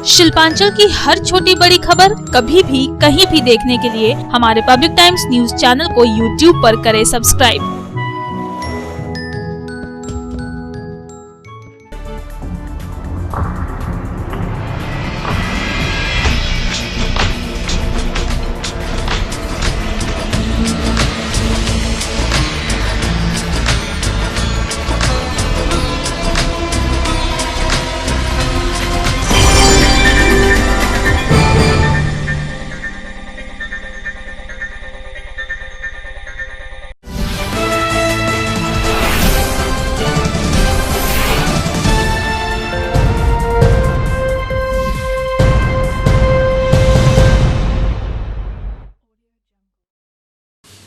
शिल्पांचल की हर छोटी बड़ी खबर कभी भी कहीं भी देखने के लिए हमारे पब्लिक टाइम्स न्यूज चैनल को यूट्यूब पर करें सब्सक्राइब।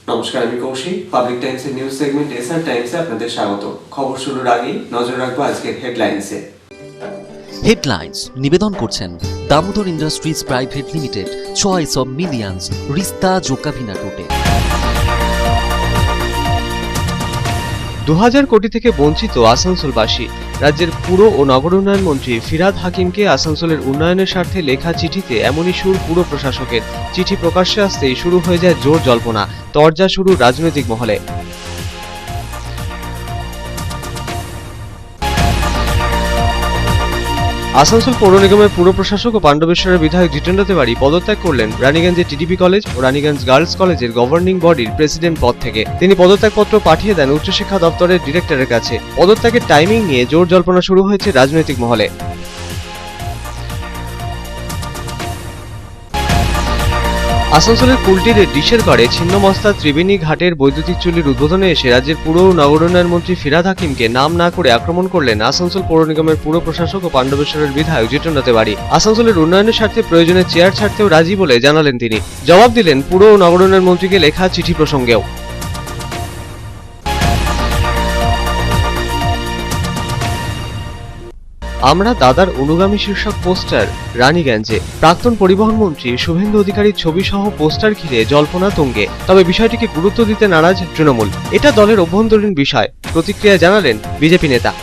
নমস্কার, আমি কৌশিক। পাবলিক টাইমসের নিউজ সেগমেন্ট এসআর টাইমসে আপনাদের স্বাগত। খবর শুরুর আগে নজর রাখবো আজকের হেডলাইন্সে। হেডলাইন্স নিবেদন করছেন Damodar industries private limited, choice of millions, রিস্তা জোকাভিনা রুটে। 2000 কোটি থেকে বঞ্চিত আসানসোলবাসী। রাজ্যের পুর ও নগর উন্নয়ন মন্ত্রী ফিরহাদ হাকিমকে আসানসোলের উন্নয়নের স্বার্থে লেখা চিঠিতে এমনই সুর পুর প্রশাসকের। চিঠি প্রকাশ্যে আসতেই শুরু হয়ে যায় জোর জল্পনা, তরজা শুরু রাজনৈতিক মহলে। আসানসোল পৌর নিগমের পুর প্রশাসক ও পাণ্ডবেশ্বরের বিধায়ক জিতেন্দ্র তেওয়ারি পদত্যাগ করলেন রানীগঞ্জের টিডিপি কলেজ ও রানীগঞ্জ গার্লস কলেজের গভর্নিং বডির প্রেসিডেন্ট পদ থেকে। তিনি পদত্যাগপত্র পাঠিয়ে দেন উচ্চশিক্ষা দপ্তরের ডিরেক্টরের কাছে। পদত্যাগের টাইমিং নিয়ে জোর জল্পনা শুরু হয়েছে রাজনৈতিক মহলে। আসানসোলের কুলটির ডিশের গড়ে ছিন্নমস্তা ত্রিবেণী ঘাটের বৈদ্যুতিক চুল্লির উদ্বোধনে এসে রাজ্যের পুর ও নগর উন্নয়ন মন্ত্রী ফিরহাদ হাকিমকে নাম না করে আক্রমণ করলেন আসানসোল পৌর নিগমের পুর প্রশাসক ও পাণ্ডবেশ্বরের বিধায়ক জিতেন্দ্র তেওয়ারি। আসানসোলের উন্নয়নের স্বার্থে প্রয়োজনে চেয়ার ছাড়তেও রাজি বলে জানালেন তিনি। জবাব দিলেন পুর ও নগর উন্নয়ন মন্ত্রীকে লেখা চিঠি প্রসঙ্গেও। আমরা দাদার অনুগামী শীর্ষক পোস্টার রানীগঞ্জে। প্রাক্তন পরিবহন মন্ত্রী শুভেন্দু অধিকারীর ছবি সহ পোস্টার ঘিরে জল্পনা তুঙ্গে। তবে বিষয়টিকে গুরুত্ব দিতে নারাজ তৃণমূল। এটা দলের অভ্যন্তরীণ বিষয়, প্রতিক্রিয়া জানালেন বিজেপি নেতা।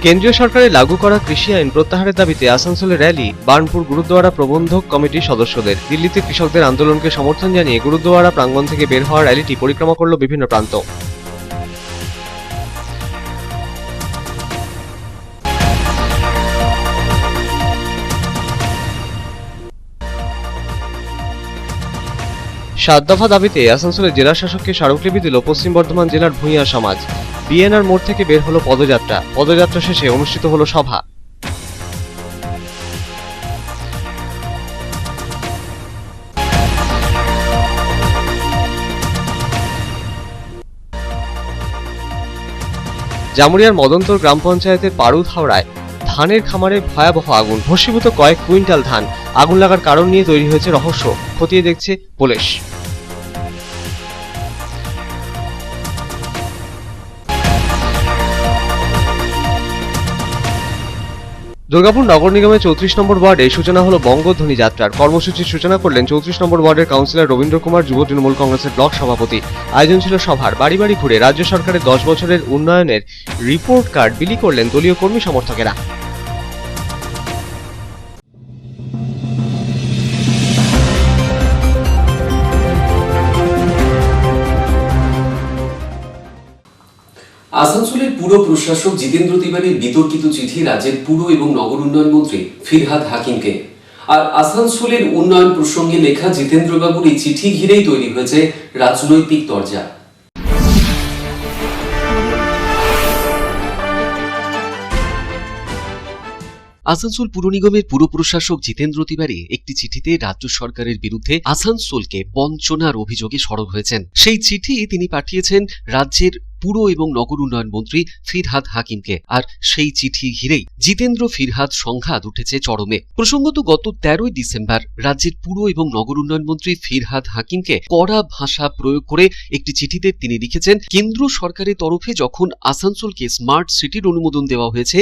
কেন্দ্রীয় সরকারের লাগু করা কৃষি আইন প্রত্যাহারের দাবিতে আসানসোলে র্যালি বার্নপুর গুরুদ্বারা প্রবন্ধক কমিটির সদস্যদের। দিল্লিতে কৃষকদের আন্দোলনকে সমর্থন জানিয়ে গুরুদ্বারা প্রাঙ্গণ থেকে বের হওয়া র্যালিটি পরিক্রমা করল বিভিন্ন প্রান্ত। সাত দফা দাবিতে আসানসোলের জেলা শাসককে স্মারকলিপি দিল পশ্চিম বর্ধমান জেলার ভূঁইয়া সমাজ। বিএনআর মোড় থেকে বের হলো পদযাত্রা। পদযাত্রা শেষে অনুষ্ঠিত হলো সভা। জামুরিয়ার মদন্তর গ্রাম পঞ্চায়েতের পারুদ হাওড়ায় ধানের খামারে ভয়াবহ আগুন, ভস্মীভূত কয়েক কুইন্টাল ধান। আগুন লাগার কারণ নিয়ে তৈরি হয়েছে রহস্য, খতিয়ে দেখছে পুলিশ। দুর্গাপুর নগর নিগমের 34 নম্বর ওয়ার্ডে সূচনা হলো বঙ্গধ্বনি যাত্রার। কর্মসূচির সূচনা করলেন 34 নম্বর ওয়ার্ডের কাউন্সিলর রবীন্দ্র কুমার, যুব তৃণমূল কংগ্রেসের ব্লক সভাপতি। আয়োজন ছিল সভার। বাড়ি বাড়ি ঘুরে রাজ্য সরকারের 10 বছরের উন্নয়নের রিপোর্ট কার্ড বিলি করলেন দলীয় কর্মী সমর্থকেরা। আসানসোলের পুর প্রশাসক জিতেন্দ্র তেওয়ারির বিতর্কিত চিঠি রাজ্যের পুর এবং নগর উন্নয়ন মন্ত্রী ফিরহাদ হাকিমকে। আর আসানসোলের উন্নয়ন প্রসঙ্গে লেখা জিতেন্দ্রবাবুর এই চিঠি ঘিরেই তৈরি হয়েছে রাজনৈতিক তরজা। আসানসোল পুর নিগমের পুর প্রশাসক জিতেন্দ্র তেওয়ারি একটি চিঠিতে রাজ্য সরকারের বিরুদ্ধে আসানসোলকে বঞ্চনার অভিযোগে সরব হয়েছেন। সেই চিঠি তিনি পাঠিয়েছেন রাজ্যের পুর এবং নগর উন্নয়ন মন্ত্রী ফিরহাদ হাকিমকে। আর সেই চিঠি ঘিরেই জিতেন্দ্র ফিরহাদ সংঘাত উঠেছে চরমে। প্রসঙ্গত গত 13 ডিসেম্বর রাজ্যের পুর এবং নগর উন্নয়ন মন্ত্রী ফিরহাদ হাকিমকে কড়া ভাষা প্রয়োগ করে একটি চিঠিতে তিনি লিখেছেন, কেন্দ্র সরকারের তরফে যখন আসানসোলকে স্মার্ট সিটির অনুমোদন দেওয়া হয়েছে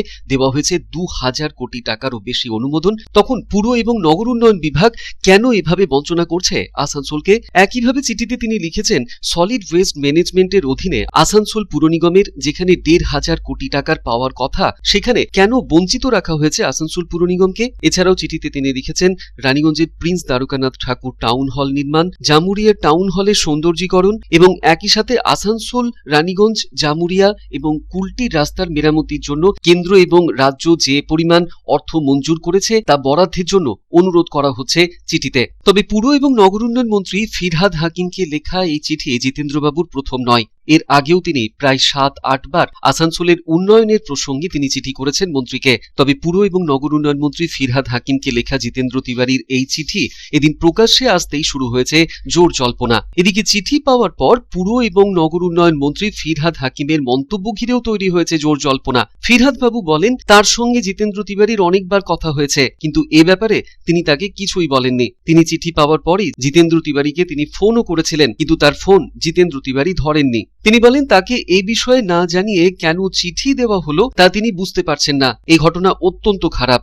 2000 কোটি টাকারও বেশি অনুমোদন, তখন পুর এবং নগর উন্নয়ন বিভাগ কেন এভাবে বঞ্চনা করছে আসানসোলকে। একইভাবে চিঠিতে তিনি লিখেছেন, সলিড ওয়েস্ট ম্যানেজমেন্টের অধীনে আসানসোল পুর নিগমের যেখানে 1,500 কোটি টাকার পাওয়ার কথা, সেখানে কেন বঞ্চিত রাখা হয়েছে আসানসোল পুর নিগমকে। এছাড়াও চিঠিতে তিনি লিখেছেন, রানীগঞ্জের প্রিন্স দ্বারকানাথ ঠাকুর টাউন হল নির্মাণ, জামুরিয়া টাউন হলের সৌন্দর্যীকরণ এবং একই সাথে আসানসোল রানীগঞ্জ জামুরিয়া এবং কুলটির রাস্তার মেরামতির জন্য কেন্দ্র এবং রাজ্য যে পরিমাণ অর্থ মঞ্জুর করেছে তা বরাদ্দের জন্য অনুরোধ করা হচ্ছে চিঠিতে। তবে পুর এবং নগর উন্নয়ন মন্ত্রী ফিরহাদ হাকিমকে লেখা এই চিঠি জিতেন্দ্রবাবুর প্রথম নয়। এর আগেও তিনি প্রায় 7-8 বার আসানসোলের উন্নয়নের প্রসঙ্গে তিনি চিঠি করেছেন মন্ত্রীকে। তবে পুর এবং নগর উন্নয়ন মন্ত্রী ফিরহাদ হাকিমকে লেখা জিতেন্দ্র তিওয়ারির এই চিঠি এদিন প্রকাশ্যে আসতেই শুরু হয়েছে জোর জল্পনা। এদিকে চিঠি পাওয়ার পর পুর এবং নগর উন্নয়ন মন্ত্রী ফিরহাদ হাকিমের মন্তব্য ঘিরেও তৈরি হয়েছে জোর জল্পনা। ফিরহাদ বাবু বলেন, তার সঙ্গে জিতেন্দ্র তিওয়ারির অনেকবার কথা হয়েছে, কিন্তু এ ব্যাপারে তিনি তাকে কিছুই বলেননি। তিনি চিঠি পাওয়ার পরই জিতেন্দ্র তিওয়ারিকে তিনি ফোনও করেছিলেন, কিন্তু তার ফোন জিতেন্দ্র তিওয়ারি ধরেননি। তিনি বলেন, তাকে এই বিষয়ে না জানিয়ে কেন চিঠি দেওয়া হলো তা তিনি বুঝতে পারছেন না। এই ঘটনা অত্যন্ত খারাপ।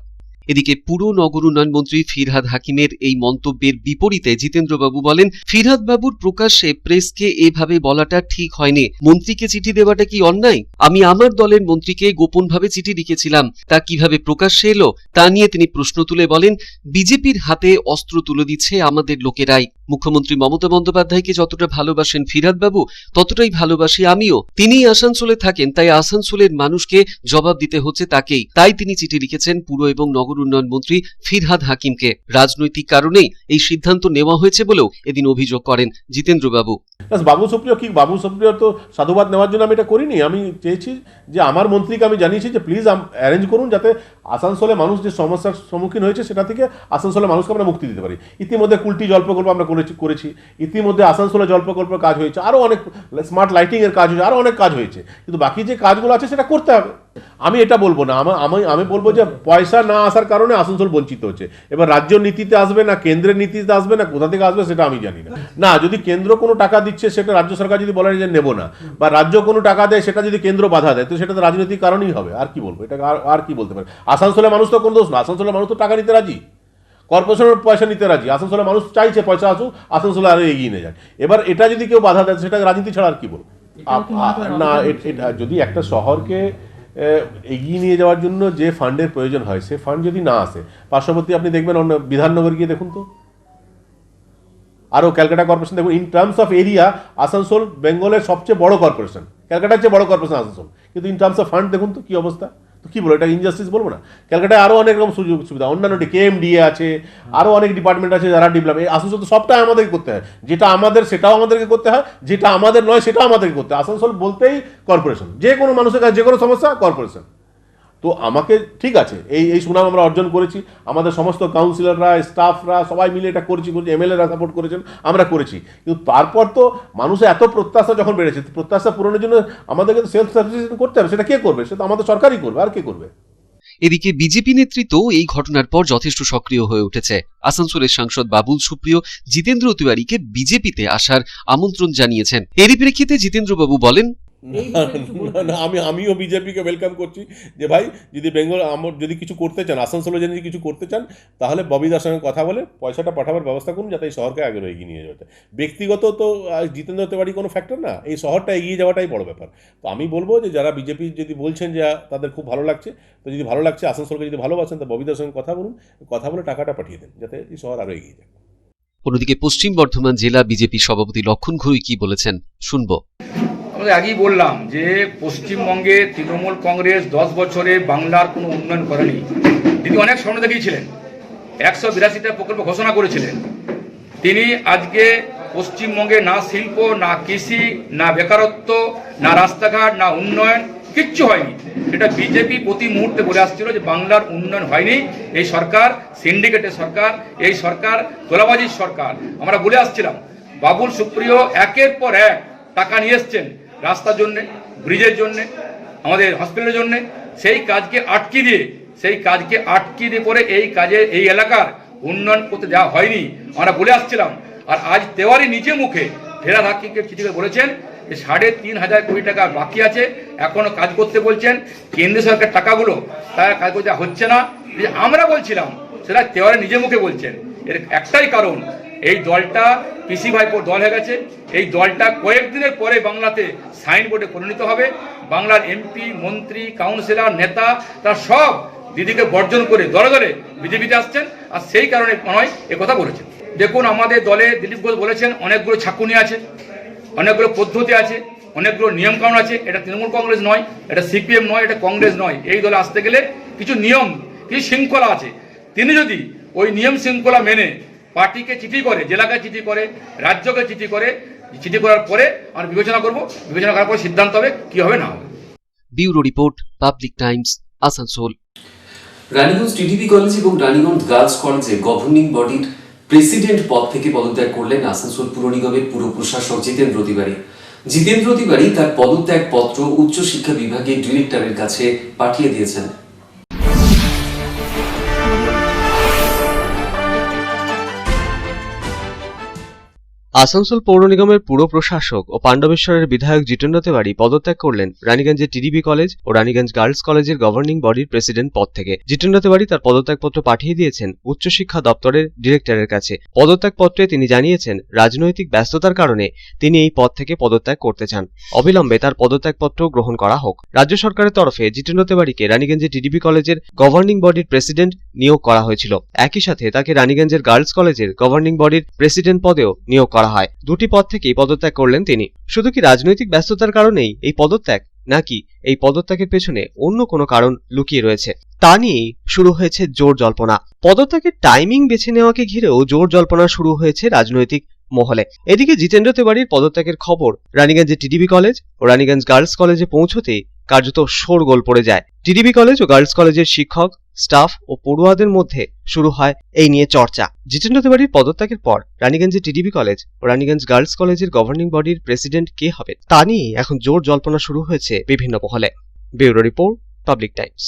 এদিকে পুর নগর উন্নয়ন মন্ত্রী ফিরহাদ হাকিমের এই মন্তব্যের বিপরীতে জিতেন্দ্রবাবু বলেন, ফিরহাদ বাবুর প্রকাশ্যে প্রেসকে এভাবে বলাটা ঠিক হয়নি। মন্ত্রীকে চিঠি দেওয়াটা কি অন্যায়? আমি আমার দলের মন্ত্রীকে গোপনভাবে চিঠি লিখেছিলাম, তা কিভাবে প্রকাশ্যে এলো তা নিয়ে তিনি প্রশ্ন তুলে বলেন, বিজেপির হাতে অস্ত্র তুলে দিচ্ছে আমাদের লোকেরাই। মুখ্যমন্ত্রী মমতা বন্দ্যোপাধ্যায়কে যতটা ভালোবাসেন ফিরহাদ বাবু, ততটাই ভালোবাসি আমিও। তিনি আসানসোলে থাকেন, তাই আসানসোলের মানুষকে জবাব দিতে হচ্ছে তাকেই। তাই তিনি চিঠি লিখেছেন পুর এবং নগর উন্নয়ন মন্ত্রী ফিরহাদ হাকিমকে। রাজনৈতিক কারণেই এই সিদ্ধান্ত নেওয়া হয়েছে বলেও এদিন অভিযোগ করেন জিতেন্দ্রবাবু। বাবু সুপ্রিয় কি, বাবু সুপ্রিয় তো সাধুবাদ নেওয়ার জন্য আমি এটা করিনি। আমি চেয়েছি যে আমার মন্ত্রীকে আমি জানিয়েছি যে প্লিজ অ্যারেঞ্জ করুন, যাতে আসানসোলে মানুষ যে সমস্যার সম্মুখীন হয়েছে সেটা থেকে আসানসোলের মানুষকে আমরা মুক্তি দিতে পারি। ইতিমধ্যে কুলটি জল প্রকল্প আমরা করেছি, ইতিমধ্যে আসানসোলে জল প্রকল্পের কাজ হয়েছে, আরও অনেক স্মার্ট লাইটিংয়ের কাজ হয়েছে, আরও অনেক কাজ হয়েছে, কিন্তু বাকি যে কাজগুলো আছে সেটা করতে হবে। আমি এটা বলবো না, আমি বলবো যে পয়সা না আসার কারণে আসানসোল বঞ্চিত হচ্ছে। এবার রাজ্য নীতিতে আসবে না কেন্দ্রের নীতিতে আসবে না কোথা থেকে আসবে সেটা আমি জানি না। যদি কেন্দ্র কোনো টাকা দিচ্ছে সেটা রাজ্য সরকার যদি বলে যে নেব না, বা রাজ্য কোনো টাকা দেয় সেটা যদি কেন্দ্র বাধা দেয়, তো সেটা তো রাজনৈতিক কারণেই হবে। আর কি বলবো, এটা আর কি বলতে পারে? আসানসোলের মানুষ তো কোনো দোষ না, আসানসোলের মানুষ তো টাকা নিতে রাজি, কর্পোরেশনের পয়সা নিতে রাজি। আসানসোলের মানুষ চাইছে পয়সা আসুক, আসানসোলে আরো এগিয়ে নিয়ে যায়। এবার এটা যদি কেউ বাধা দেয় সেটা রাজনীতি ছাড়া আর কি বলবো না। যদি একটা শহরকে এগিয়ে নিয়ে যাওয়ার জন্য যে ফান্ডের প্রয়োজন হয়, সে ফান্ড যদি না আসে, পার্শ্ববর্তী আপনি দেখবেন অন্য বিধাননগর গিয়ে দেখুন তো, আরও ক্যালকাটা কর্পোরেশন দেখুন। In terms of area Asansol বেঙ্গলের সবচেয়ে বড় কর্পোরেশন, ক্যালকাটার চেয়ে বড় কর্পোরেশন আসানসোল, কিন্তু ইন টার্মস অফ ফান্ড দেখুন তো কি অবস্থা। তো কি বলবো, এটা ইনজাস্টিস বলবো না? ক্যালকাটায় আরও অনেক রকম সুযোগ সুবিধা, অন্যান্য কেএমডিএ আছে, আরও অনেক ডিপার্টমেন্ট আছে যারা ডেভেলপ। এই আসানসোল তো সবটাই আমাদেরকে করতে হয়, যেটা আমাদের সেটাও আমাদেরকে করতে হয়, যেটা আমাদের নয় সেটাও আমাদেরকে করতে হয়। আসানসোল বলতেই কর্পোরেশন, যে কোনো মানুষের কাছে যে কোনো সমস্যা কর্পোরেশন। তো আমাকে ঠিক আছে, এই সুনাম আমরা অর্জন করেছি, আমাদের সমস্ত কাউন্সিলররা স্টাফরা সবাই মিলে এটা করেছি, এমএলএরা সাপোর্ট করেছেন, আমরা করেছি। কিন্তু তারপর তো মানুষের এত প্রত্যাশা যখন বেড়েছে, প্রত্যাশা পূরণের জন্য আমাদেরকে তো সেলফ সাফিসিয়েন্ট করতে হবে। সেটা কে করবে? সেটা আমাদের সরকারই করবে, আর কে করবে? এদিকে বিজেপি নেতৃত্ব এই ঘটনার পর যথেষ্ট সক্রিয় হয়ে উঠেছে। আসানসোলের সাংসদ বাবুল সুপ্রিয় জিতেন্দ্র তিওয়ারিকে বিজেপিতে আসার আমন্ত্রণ জানিয়েছেন। এরই প্রেক্ষিতে জিতেন্দ্রবাবু বলেন, আমিও বিজেপিকে ওয়েলকাম করছি যে ভাই, যদি বেঙ্গল যদি কিছু করতে চান, আসানসোলে যদি কিছু করতে চান, তাহলে ববিদার সঙ্গে কথা বলে পয়সাটা পাঠাবার ব্যবস্থা করুন, যাতে এই শহরকে আগে এগিয়ে নিয়ে যাওয়া যায়। ব্যক্তিগত তো জিতেন্দ্র তিওয়ারি কোনো ফ্যাক্টর না, এই শহরটা এগিয়ে যাওয়াটাই বড় ব্যাপার। তো আমি বলবো যে যারা বিজেপি যদি বলছেন যে তাদের খুব ভালো লাগছে, তো যদি ভালো লাগছে, আসানসোলকে যদি ভালোবাসেন, তো ববিদার সঙ্গে কথা বলুন, কথা বলে টাকাটা পাঠিয়ে দেন, যাতে এই শহর আরও এগিয়ে যায়। অন্যদিকে পশ্চিম বর্ধমান জেলা বিজেপি সভাপতি লক্ষণ ঘরুই কি বলেছেন শুনবো। আমরা আগেই বললাম যে পশ্চিমবঙ্গে তৃণমূল কংগ্রেস 10 বছরে বাংলার কোনো উন্নয়ন করেনি। তিনি অনেক স্বপ্ন দেখিয়েছিলেন, 182টা প্রকল্প ঘোষণা করেছিলেন। তিনি আজকে পশ্চিমবঙ্গে না শিল্প, না কৃষি, না বেকারত্ব, না রাস্তাঘাট, না উন্নয়ন, কিচ্ছু হয়নি। এটা বিজেপি প্রতি মুহূর্তে বলে আসছিল যে বাংলার উন্নয়ন হয়নি, এই সরকার সিন্ডিকেটের সরকার, এই সরকার তোলাবাজির সরকার। আমরা বলে আসছিলাম, বাবুল সুপ্রিয় একের পর এক টাকা নিয়ে এসছেন রাস্তার জন্যে, ব্রিজের জন্যে, আমাদের হসপিটালের জন্যে, সেই কাজকে আটকে দিয়ে পরে এই কাজে এই এলাকার উন্নয়ন করতে দেওয়া হয়নি আমরা বলে আসছিলাম। আর আজ তেওয়ারি নিজে মুখে ফিরহাদ হাকিমকে চিঠি করে বলেছেন যে 3,500 কোটি টাকা বাকি আছে, এখনো কাজ করতে বলছেন, কেন্দ্রীয় সরকার টাকাগুলো তারা কাজ করতে হচ্ছে না। আমরা বলছিলাম সেটা তেওয়ারি নিজে মুখে বলছেন। এর একটাই কারণ, এই দলটা পিসি ভাইপোর দল হয়ে গেছে। এই দলটা কয়েকদিনের পরে বাংলাতে সাইনবোর্ডে পরিণত হবে। বাংলার এমপি, মন্ত্রী, কাউন্সিলর, নেতা তারা সব দিদিকে বর্জন করে দলে দলে বিজেপিতে আসছেন, আর সেই কারণে নয় কথা বলেছেন। দেখুন, আমাদের দলে দিলীপ ঘোষ বলেছেন অনেকগুলো ছাকুনি আছে, অনেকগুলো পদ্ধতি আছে, অনেকগুলো নিয়মকানুন আছে। এটা তৃণমূল কংগ্রেস নয়, এটা সিপিএম নয়, এটা কংগ্রেস নয়। এই দলে আসতে গেলে কিছু নিয়ম, কিছু শৃঙ্খলা আছে। তিনি যদি ওই নিয়ম শৃঙ্খলা মেনে পার্টিকে চিঠি করে, জেলাকে চিঠি করে, রাজ্যকে চিঠি করে, চিঠি করার পরে আমরা বিবেচনা করব, বিবেচনা করার পর সিদ্ধান্ত হবে কি হবে না হবে। Bureau report, public Times, Asansol. Raniganj TDP college এবং রানীগঞ্জ গার্লস কলেজে গভর্নিং বডির প্রেসিডেন্ট পদ থেকে পদত্যাগ করলেন আসানসোল পুর নিগমের পুর প্রশাসক জিতেন্দ্র তিওয়ারি। জিতেন্দ্র তিওয়ারি তার পদত্যাগ পত্র উচ্চশিক্ষা বিভাগের ডিরেক্টরের কাছে পাঠিয়ে দিয়েছেন। আসানসোল পৌর নিগমের পুর প্রশাসক ও পাণ্ডবেশ্বরের বিধায়ক জিতেন্দ্র তিওয়ারি পদত্যাগ করলেন রানীগঞ্জের টিডিপি কলেজ ও রানীগঞ্জ গার্লস কলেজের গভর্নিং বডির প্রেসিডেন্ট পদ থেকে। জিতেন্দ্র তিওয়ারি তার পদত্যাগপত্র পাঠিয়ে দিয়েছেন উচ্চশিক্ষা দপ্তরের ডিরেক্টরের কাছে। পদত্যাগপত্রে তিনি জানিয়েছেন রাজনৈতিক ব্যস্ততার কারণে তিনি এই পদ থেকে পদত্যাগ করতে চান। অবিলম্বে তার পদত্যাগপত্র গ্রহণ করা হোক। রাজ্য সরকারের তরফে জিতেন্দ্র তিওয়ারিকে রানীগঞ্জের টিডিপি কলেজের গভর্নিং বডির প্রেসিডেন্ট নিয়োগ করা হয়েছিল। একই সাথে তাকে রানীগঞ্জের গার্লস কলেজের গভর্নিং বডির প্রেসিডেন্ট পদেও নিয়োগ করা হয়। দুটি পদ থেকেই পদত্যাগ করলেন তিনি। শুধু কি রাজনৈতিক ব্যস্ততার কারণেই এই পদত্যাগ, নাকি এই পদত্যাগের পেছনে অন্য কোনো কারণ লুকিয়ে রয়েছে, তা নিয়েই শুরু হয়েছে জোর জল্পনা। পদত্যাগের টাইমিং বেছে নেওয়াকে ঘিরেও জোর জল্পনা শুরু হয়েছে রাজনৈতিক মহলে। এদিকে জিতেন্দ্র তিওয়ারির পদত্যাগের খবর রানীগঞ্জের টিডিপি কলেজ ও রানীগঞ্জ গার্লস কলেজে পৌঁছতেই কার্যত শোরগোল পড়ে যায়। টিডিপি কলেজ ও গার্লস কলেজের শিক্ষক, স্টাফ ও পড়ুয়াদের মধ্যে শুরু হয় এই নিয়ে চর্চা। জিতেন্দ্র তিওয়ারির পদত্যাগের পর রানীগঞ্জের টিডিপি কলেজ ও রানীগঞ্জ গার্লস কলেজের গভর্নিং বডির প্রেসিডেন্ট কে হবে তা নিয়ে এখন জোর জল্পনা শুরু হয়েছে বিভিন্ন মহলে। Bureau report, public Times.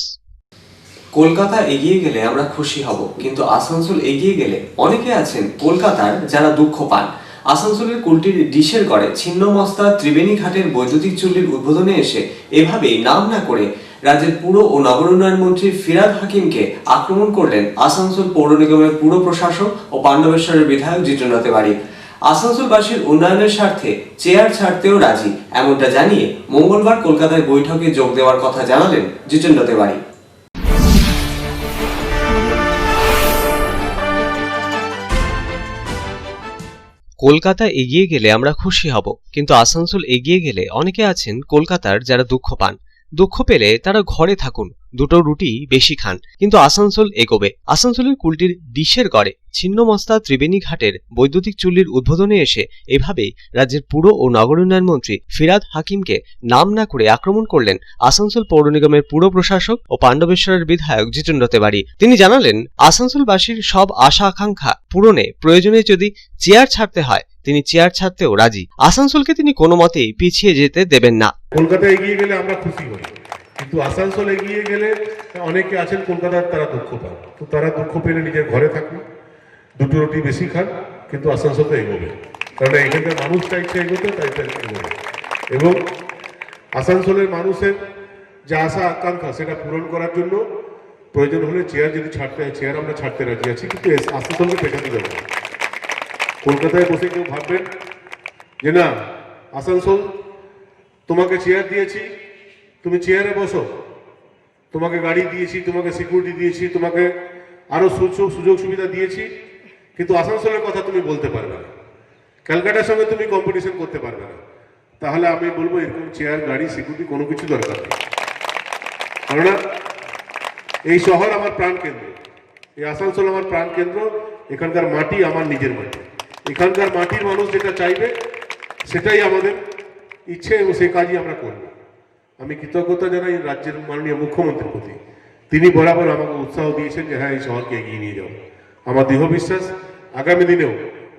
Kolkata এগিয়ে গেলে আমরা খুশি হব, কিন্তু আসানসোল এগিয়ে গেলে অনেকে আছেন কলকাতার যারা দুঃখ পান। আসানসোলের কুলটির ডিশের গড়ে ছিন্নমস্তা ত্রিবেণী ঘাটের বৈদ্যুতিক চুল্লির উদ্বোধনে এসে এভাবেই নাম না করে রাজ্যের পুর ও নগর উন্নয়ন মন্ত্রী ফিরহাদ হাকিমকে আক্রমণ করলেন আসানসোল পৌর নিগমের পুর প্রশাসক ও পাণ্ডবেশ্বরের বিধায়ক জিতেন্দ্র তিওয়ারি। আসানসোলবাসীর উন্নয়নের স্বার্থে চেয়ার ছাড়তেও রাজি, এমনটা জানিয়ে মঙ্গলবার কলকাতায় বৈঠকে যোগ দেওয়ার কথা জানালেন জিতেন্দ্র তিওয়ারি। কলকাতা এগিয়ে গেলে আমরা খুশি হব, কিন্তু আসানসোল এগিয়ে গেলে অনেকে আছেন কলকাতার যারা দুঃখ পান। দুঃখ পেলে তারা ঘরে থাকুন, দুটো রুটি বেশি খান, কিন্তু আসানসোল এগোবে। আসানসোলের কুলটির ডিশের গড়ে ছিন্নমস্তা ত্রিবেণী ঘাটের বৈদ্যুতিক চুল্লির উদ্বোধনে এসে এভাবেই রাজ্যের পুর ও নগর উন্নয়ন মন্ত্রী ফিরহাদ হাকিমকে নাম না করে আক্রমণ করলেন আসানসোল পৌর নিগমের পুর প্রশাসক ও পাণ্ডবেশ্বরের বিধায়ক জিতেন্দ্র তিওয়ারি। তিনি জানালেন আসানসোলবাসীর সব আশা আকাঙ্ক্ষা পূরণে প্রয়োজনে যদি চেয়ার ছাড়তে হয় তিনি চেয়ার ছাড়তেও রাজি। আসানসোলকে তিনি কোনো মতেই পিছিয়ে যেতে দেবেন না। কলকাতা এগিয়ে গেলে আমরা খুশি হই, কিন্তু আসানসোল এগিয়ে গেলে অনেকে আছেন কলকাতার তারা দুঃখ পান। তো তারা দুঃখ পেলে নিজের ঘরে থাকুন, দুটো রুটি বেশি খান, কিন্তু আসানসোল তো এগোবে, কারণ এখানকার মানুষ চাইছে এগোতে, তাই এগোবে। এবং আসানসোলের মানুষের যে আশা আকাঙ্ক্ষা সেটা পূরণ করার জন্য প্রয়োজন হলে চেয়ার যদি ছাড়তে হয় চেয়ার আমরা ছাড়তে রাজি আছি, কিন্তু আসানসোলকে পেছাতে দেবো না। কলকাতায় বসে কেউ ভাববেন যে না আসানসোল তোমাকে চেয়ার দিয়েছি, তুমি চেয়ারে বসো, তোমাকে গাড়ি দিয়েছি, তোমাকে সিকিউরিটি দিয়েছি, তোমাকে আরো সুযোগ সুবিধা দিয়েছি, কিন্তু আসানসোলের কথা তুমি বলতে পারবে না, ক্যালকাটার সঙ্গে তুমি কম্পিটিশন করতে পারবে না। তাহলে আমি বলবো এরকম চেয়ার, গাড়ি, সিকিউরিটি কোনো কিছু দরকার নেই। কেননা এই শহর আমার প্রাণ কেন্দ্র, এই আসানসোল আমার প্রাণ কেন্দ্র, এখানকার মাটি আমার নিজের মাটি, এখানকার মাটির মানুষ যেটা চাইবে সেটাই আমাদের ইচ্ছে এবং সেই কাজই আমরা করব। আমি কৃতজ্ঞতা জানাই রাজ্যের মাননীয় মুখ্যমন্ত্রীর প্রতি, তিনি বরাবর আমাকে উৎসাহ দিয়েছেন যে হ্যাঁ এই শহরকে এগিয়ে নিয়ে যাও। আমার দৃঢ় বিশ্বাস আগামী দিনেও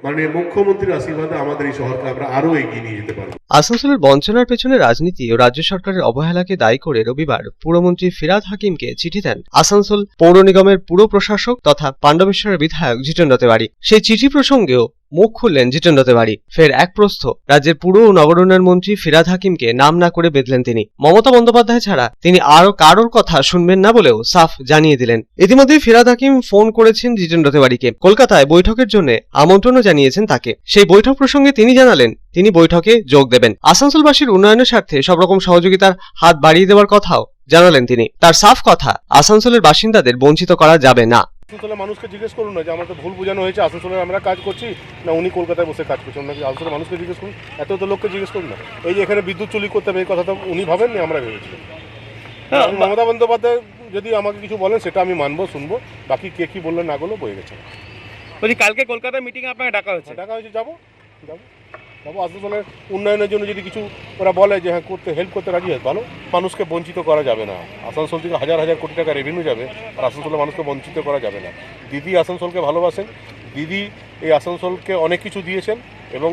মাননীয় মুখ্যমন্ত্রীর আশীর্বাদে আমাদের এই শহরকে আমরা আরো এগিয়ে নিয়ে যেতে পারবো। আসানসোলের বঞ্চনার পেছনে রাজনীতি ও রাজ্য সরকারের অবহেলাকে দায়ী করে রবিবার পুরমন্ত্রী ফিরহাদ হাকিমকে চিঠি দেন আসানসোল পৌর নিগমের পুর প্রশাসক তথা পাণ্ডবেশ্বরের বিধায়ক জিতেন্দ্র তেওয়ারি। সেই চিঠি প্রসঙ্গেও মুখ খুললেন জিতেন্দ্র তেওয়ারি। ফের এক প্রস্থ রাজ্যের পুর ও নগর উন্নয়ন মন্ত্রী ফিরহাদ হাকিমকে নাম না করে বেঁধলেন তিনি। মমতা বন্দ্যোপাধ্যায় ছাড়া তিনি আরো কারোর কথা শুনবেন না বলেও সাফ জানিয়ে দিলেন। ইতিমধ্যে ফিরহাদ হাকিম ফোন করেছেন জিতেন্দ্র তেওয়ারিকে। কলকাতায় বৈঠকের জন্য আমন্ত্রণও জানিয়েছেন তাকে। সেই বৈঠক প্রসঙ্গে তিনি জানালেন তিনি বৈঠকে যোগ দেবেন। আসানসোলবাসীর উন্নয়নের স্বার্থে সব রকম সহযোগিতার হাত বাড়িয়ে দেওয়ার কথাও জানালেন তিনি। তার সাফ কথা, আসানসোলের বাসিন্দাদের বঞ্চিত করা যাবে না। আসানসোলের মানুষকে জিজ্ঞেস করুন না যে আমাদের ভুল বোঝানো হয়েছে, আসানসোলে আমরা কাজ করছি না উনি কলকাতায় বসে কাজ করছেন নাকি। আসানসোলের মানুষকে জিজ্ঞেস করুন, এত লোককে জিজ্ঞেস করুন না। এই যে এখানে বিদ্যুৎ চুরি করতে হবে এই কথা তো উনি ভাবেননি, আমরা ভেবেছিলাম। মমতা বন্দ্যোপাধ্যায় যদি আমাকে কিছু বলেন সেটা আমি মানবো, শুনবো। বাকি কে কি বললেন না বললো বয়ে গেছে। বলছি কালকে কলকাতায় মিটিং আপনাকে ডাকা হয়েছে? যাবো আসানসোলের উন্নয়নের জন্য যদি কিছু ওরা বলে যে হ্যাঁ করতে হেল্প করতে রাজি হয়, ভালো। মানুষকে বঞ্চিত করা যাবে না। আসানসোল থেকে হাজার হাজার কোটি টাকা রেভিনিউ যাবে, আর আসানসোলের মানুষকে বঞ্চিত করা যাবে না। দিদি আসানসোলকে ভালোবাসেন, দিদি এই আসানসোলকে অনেক কিছু দিয়েছেন, এবং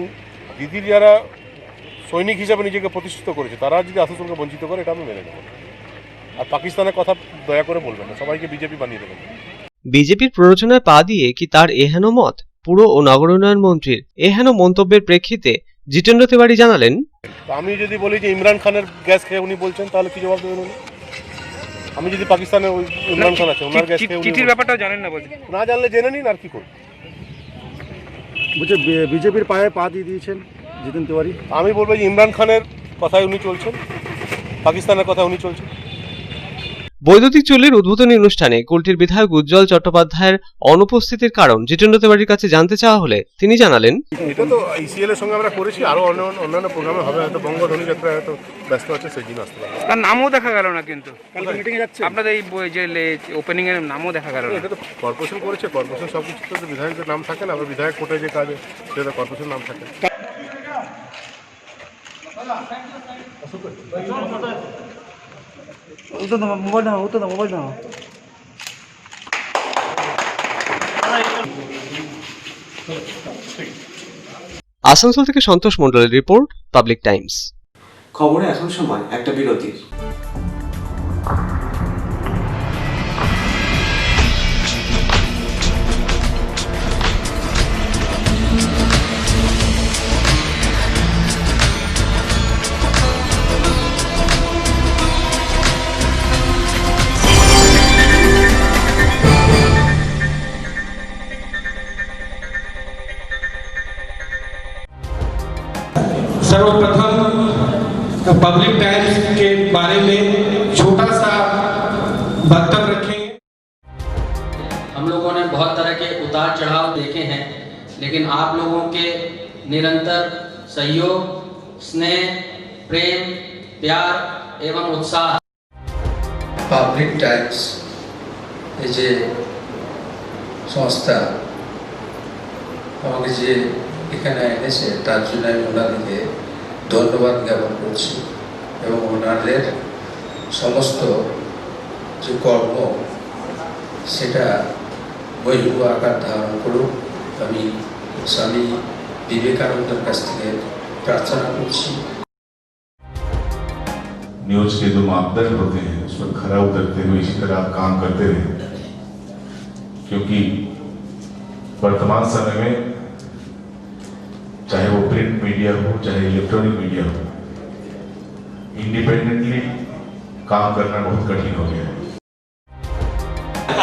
দিদির যারা সৈনিক হিসাবে নিজেকে প্রতিষ্ঠিত করেছে তারা যদি আসানসোলকে বঞ্চিত করে এটা আমি মেনে নেব। আর পাকিস্তানের কথা দয়া করে বলবেন না, সবাইকে বিজেপি বানিয়ে দেবেন। বিজেপির প্ররোচনায় পা দিয়ে কি তার এহেন মত? পুর ও নগর উন্নয়ন মন্ত্রীর এহেন মন্তব্যের প্রেক্ষিতে জিতেন্দ্র তেওয়ারি জানালেন, আমি যদি বলি যে ইমরান খানের গ্যাস খেয়ে উনি বলছেন তাহলে কি জবাব দেবেন উনি? আমি যদি পাকিস্তানে ওই ইমরান খান আছে ওনার গ্যাস খেয়ে চিঠির ব্যাপারটা জানেন না বলছি? না জানলে জেনে নিন, আর কি করুন। বলছে বিজেপির পায়ে পা দিয়ে দিয়েছেন জিতেন্দ্র তেওয়ারি। আমি বলবো যে ইমরান খানের কথায় উনি চলছেন, পাকিস্তানের কথা উনি চলছেন। বৈদ্যুতিক চুল্লির উদ্বোধনী অনুষ্ঠানে কুলটির বিধায়ক উজ্জ্বল চট্টোপাধ্যায়ের অনুপস্থিতির কারণ জিতেন্দ্র তেওয়ারির কাছে জানতে চাওয়া হলে তিনি জানালেন, এটা তো ইসিএল এর সঙ্গে আমরা করেছি, আরো অন্যান্য প্রোগ্রামে হবে, হয়তো বঙ্গধ্বনি যাত্রা হয়তো ব্যস্ত আছে সেই জন্য আসতে পারে। তার নামও দেখা গেল না, কিন্তু কালকে মিটিং এ যাচ্ছে আপনাদের এই যে ওপেনিং এর নামও দেখা গেল না। এটা তো কর্পোরেশন করেছে, কর্পোরেশন সব কিছু তো বিধায়কের নাম থাকে না, আবার বিধায়ক কোর্টে যে কাজ সেটা কর্পোরেশন নাম থাকে। আসানসোল থেকে সন্তোষ মণ্ডলের রিপোর্ট, পাবলিক টাইমস। খবরে এখন সময় একটা বিরতির। सर्वप्रथम पब्लिक टाइम्स के बारे में छोटा सा वक्तव्य रखेंगे। हम लोगों ने बहुत तरह के उतार चढ़ाव देखे हैं, लेकिन आप लोगों के निरंतर सहयोग, स्नेह, प्रेम, प्यार एवं उत्साह। পাবলিক টাইমস এই যে সংস্থা আমাকে যে এখানে এনেছে তার জন্য আমি ওনাদেরকে ধন্যবাদ জ্ঞাপন করছি, এবং ওনাদের সমস্ত যে কর্ম সেটা বহির্ভূত আকার ধারণ করুক আমি স্বামী বিবেকানন্দের কাছ থেকে প্রার্থনা করছি। न्यूज के जो मापदंड होते हैं उस पर खरा उतरते हुए इसी तरह आप काम करते रहे, क्योंकि वर्तमान समय में चाहे वो प्रिंट मीडिया हो चाहे इलेक्ट्रॉनिक मीडिया हो, इंडिपेंडेंटली काम करना बहुत कठिन हो गया है।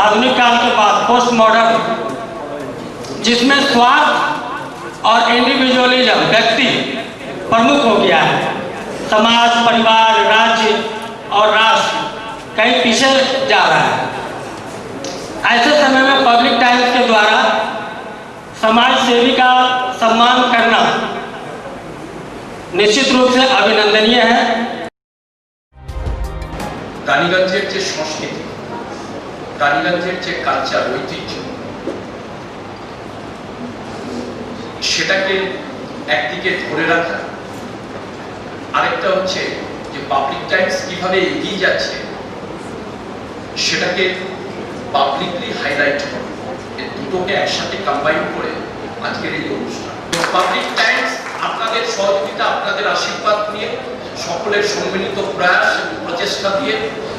आधुनिक काल के बाद पोस्ट मॉडर्न, जिसमें स्वार्थ और इंडिविजुअलिज्म व्यक्ति प्रमुख हो गया है, समाज, परिवार, राज्य और राष्ट्र कहीं पीछे जा रहा है। ऐसे समय में पब्लिक टाइम्स के द्वारा समाज सेवी का सम्मान करना निश्चित रूप से अभिनंदनीय है। টালিগঞ্জের যে সংস্কৃতি, টালিগঞ্জের যে কালচার, ঐতিহ্য, সেটাকে একদিকে ধরে রাখা, আরেকটা হচ্ছে যে পাবলিক টাইমস কিভাবে এগিয়ে যাচ্ছে সেটাকে পাবলিকলি হাইলাইট করা। এই দুটোকে একসাথে কম্বাইন করে আজকের এই অনুষ্ঠান। পাবলিক টাইমস আপনাদের সহযোগিতা, আপনাদের আশীর্বাদ নিয়ে, সকলের সম্মিলিত প্রয়াস এবং প্রচেষ্টা দিয়ে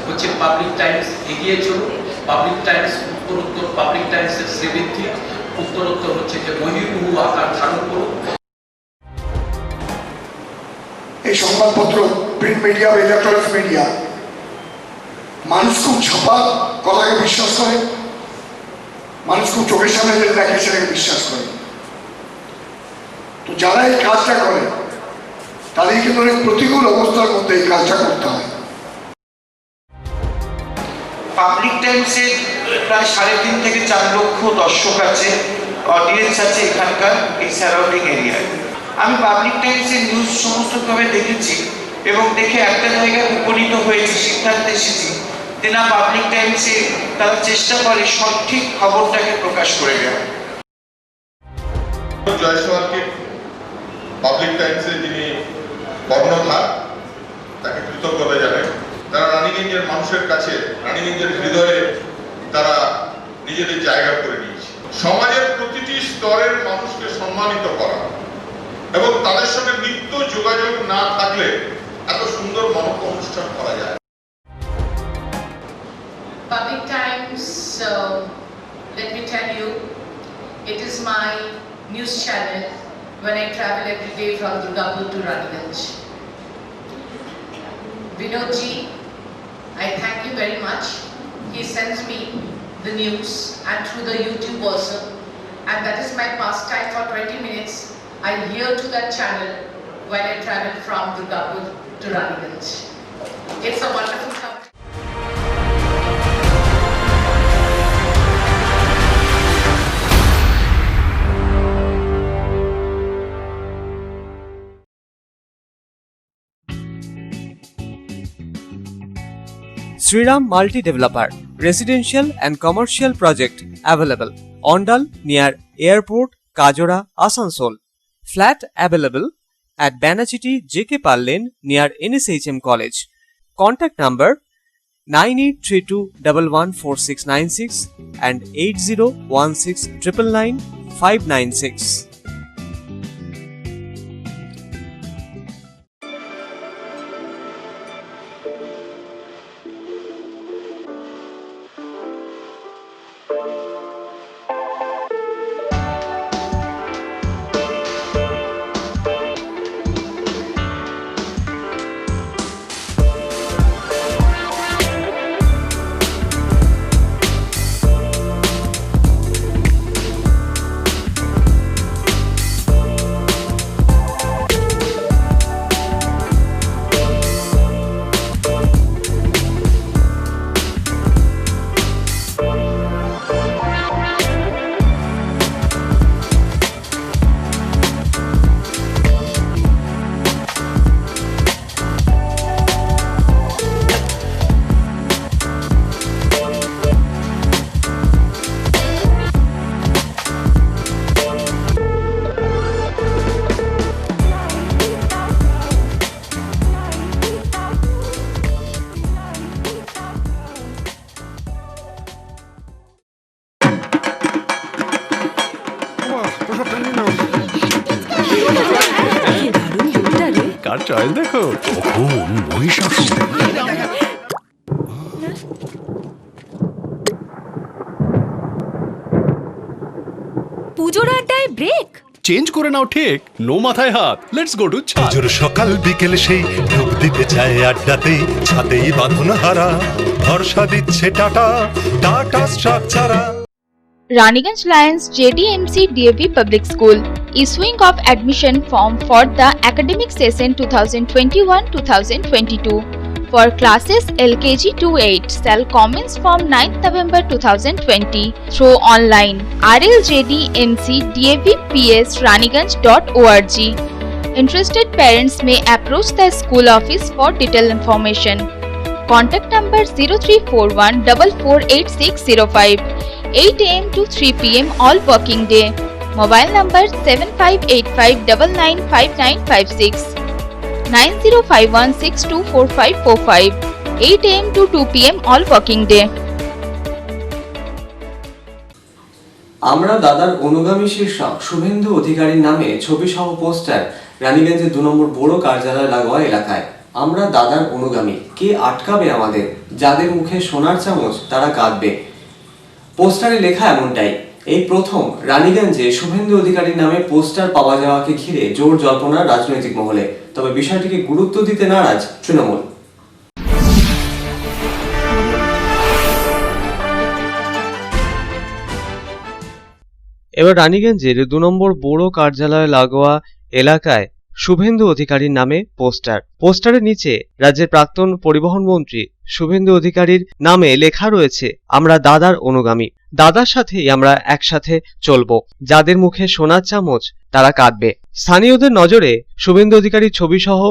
হচ্ছে পাবলিক টাইমস এগিয়ে চলুন। পাবলিক টাইমস উত্তরোত্তর, পাবলিক টাইমসের শ্রীবৃদ্ধি উত্তরোত্তর হচ্ছে যে মহিমুহু আকার ধারণ করুন। এই সংবাদপত্র, প্রিন্ট মিডিয়া বা ইলেকট্রনিক্স মিডিয়া, মানুষ খুব ছাপা কথাকে বিশ্বাস করে, মানুষ খুব চোখের সামনে যেটা দেখে সেটাকে বিশ্বাস করে। তো যারা এই কাজটা করে তাদের কিন্তু অনেক প্রতিকূল অবস্থার মধ্যে এই কাজটা করতে হয়। পাবলিক টাইমসের প্রায় 3.5 থেকে 4 লক্ষ দর্শক আছে, অডিয়েন্স আছে এখানকার এই সারাউন্ডিং এরিয়ায়। আমি পাবলিক টাইমসের নিউজ সমস্তভাবে দেখেছি এবং দেখে একটা জায়গায় উপনীত হয়েছি, সিদ্ধান্ত এসেছি যে না, পাবলিক টাইমসে তারা চেষ্টা করে সঠিক খবরটাকে প্রকাশ করে দেওয়া। জয়সওয়ালকে পাবলিক টাইমসে যিনি কর্ণধার, তাকে কৃতজ্ঞতা জানাই। তারা রানীগঞ্জের মানুষের কাছে, রানীগঞ্জের হৃদয়ে তারা নিজেদের জায়গা করে নিয়েছে। সমাজের প্রতিটি স্তরের মানুষকে সম্মানিত করা এবং তাদের সঙ্গে নিত্য যোগাযোগ না থাকলে এত সুন্দর মনজ্ঞ অনুষ্ঠান করা যায়। Public Times, let me tell you, it is my news channel when I travel every day from Durgapur to Raniganj. Vinodji, I thank you very much. He sends me the news and through the YouTube also, and that is my pastime for 20 minutes. I hear to that channel when I travel from Durgapur to Raniganj. It's a wonderful company. Sriram Multi Developer, residential and commercial project available. Ondal near Airport, Kajora, Asansol. Flat available at Banachiti JK Pal Lane near NSHM College. Contact number 9832114696 and 8016999596. Car choice দেখো, মহিষাসুর। পুজোর আড্ডায় break change করে নাও ঠিক, no মাথায় হাত। Let's go to ছা। পুজোর সকাল বিকেল সেই ডুব দিতে চায় আড্ডাতেই, ছাদেই বাঁধন হারা ভরসা দিচ্ছে Tata, Tata Structura. Raniganj Lions JDMC DAV Public School issuing of admission form for the academic session 2021-2022 for classes LKG to 8 shall commence from 9th November 2020 through online rljdmcdavps raniganj.org. Interested parents may approach the school office for detailed information. Contact number 0341 448605. 8 AM to 3 PM all working day. Mobile number 7585995956 9051624545. 8 AM to 2 PM all working day. আমরা দাদার অনুগামী শীর্ষক শুভেন্দু অধিকারীর নামে ছবি সহ poster রানীগঞ্জের 2 নম্বর বড় কার্যালয় লাগোয়া এলাকায়। আমরা দাদার অনুগামী, কে আটকাবে আমাদের? যাদের মুখে সোনার চামচ তারা কাঁদবে। পোস্টারে লেখা এমনটাই। এই প্রথম রানীগঞ্জে শুভেন্দু অধিকারীর নামে পোস্টার পাওয়া যাওয়াকে ঘিরে জোর জল্পনা রাজনৈতিক মহলে, তবে বিষয়টিকে গুরুত্ব দিতে নারাজ তৃণমূল। এবার রানীগঞ্জের 2 নম্বর বড় কার্যালয় লাগোয়া এলাকায় শুভেন্দু অধিকারীর নামে পোস্টারের নিচে রাজ্যের প্রাক্তন পরিবহন মন্ত্রী শুভেন্দু অধিকারীর নামে লেখা রয়েছে, আমরা দাদার অনুগামী, দাদার সাথেই আমরা একসাথে চলবো, যাদের মুখে সোনার চামচ তারা কাঁদবে। স্থানীয়দের নজরে শুভেন্দু অধিকারীর ছবি সহ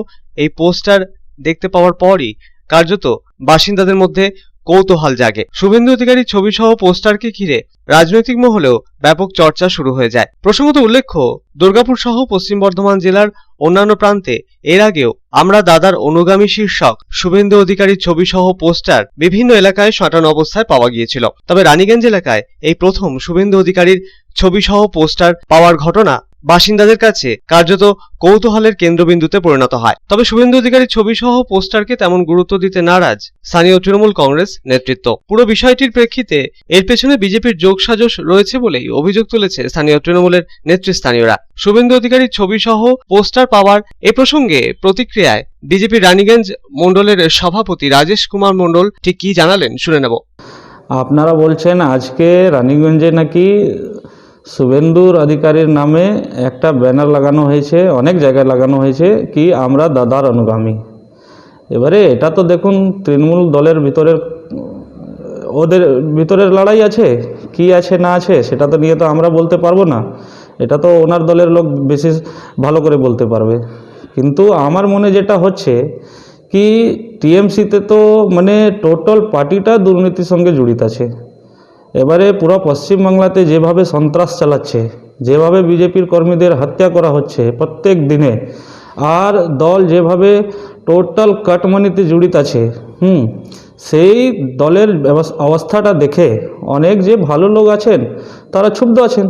এই পোস্টার দেখতে পাওয়ার পরই কার্যত বাসিন্দাদের মধ্যে কৌতূহল জাগে। শুভেন্দু অধিকারীর ছবি সহ পোস্টারকে ঘিরে রাজনৈতিক মহলেও ব্যাপক চর্চা শুরু হয়ে যায়। প্রসঙ্গত উল্লেখ্য, দুর্গাপুর সহ পশ্চিম বর্ধমান জেলার অন্যান্য প্রান্তে এর আগেও আমরা দাদার অনুগামী শীর্ষক শুভেন্দু অধিকারীর ছবি সহ পোস্টার বিভিন্ন এলাকায় সাঁটানো অবস্থায় পাওয়া গিয়েছিল। তবে রানীগঞ্জ এলাকায় এই প্রথম শুভেন্দু অধিকারীর ছবি সহ পোস্টার পাওয়ার ঘটনা বাসিন্দাদের কাছে কার্যত কৌতূহলের কেন্দ্রবিন্দুতে পরিণত হয়। তবে শুভেন্দু অধিকারীর ছবি সহ পোস্টারকে তেমন গুরুত্ব দিতে নারাজ স্থানীয় তৃণমূল কংগ্রেস নেতৃত্ব। পুরো বিষয়টির প্রেক্ষিতে এর পেছনে বিজেপির যোগসাজশ রয়েছে বলেই অভিযোগ তুলেছে স্থানীয় তৃণমূলের নেতৃস্থানীয়রা। শুভেন্দু অধিকারীর ছবি সহ পোস্টার পাওয়ার এ প্রসঙ্গে প্রতিক্রিয়ায় বিজেপির রানীগঞ্জ মণ্ডলের সভাপতি রাজেশ কুমার মণ্ডল ঠিক কি জানালেন শুনে নেব। আপনারা বলছেন আজকে রানীগঞ্জে নাকি শুভেন্দুর অধিকারীর নামে একটা ব্যানার লাগানো হয়েছে, অনেক জায়গায় লাগানো হয়েছে কি আমরা দাদার অনুগামী। এবারে এটা তো দেখুন তৃণমূল দলের ভিতরের ওদের ভিতরের লড়াই আছে, কি আছে না আছে সেটা তো নিয়ে তো আমরা বলতে পারবো না, এটা তো ওনার দলের লোক বেশি ভালো করে বলতে পারবে। কিন্তু আমার মনে যেটা হচ্ছে কি টিএমসিতে তো মানে টোটাল পার্টিটা দুর্নীতির সঙ্গে জড়িত আছে। এবারে পুরো পশ্চিমবাংলাতে যেভাবে সন্ত্রাস চালাচ্ছে, যেভাবে বিজেপির কর্মীদের হত্যা করা হচ্ছে প্রত্যেক দিনে, আর দল যেভাবে টোটাল কাটমানিতে জড়িত আছে, সেই দলের অবস্থাটা দেখে অনেক যে ভালো লোক আছেন তারা ক্ষুব্ধ আছেন।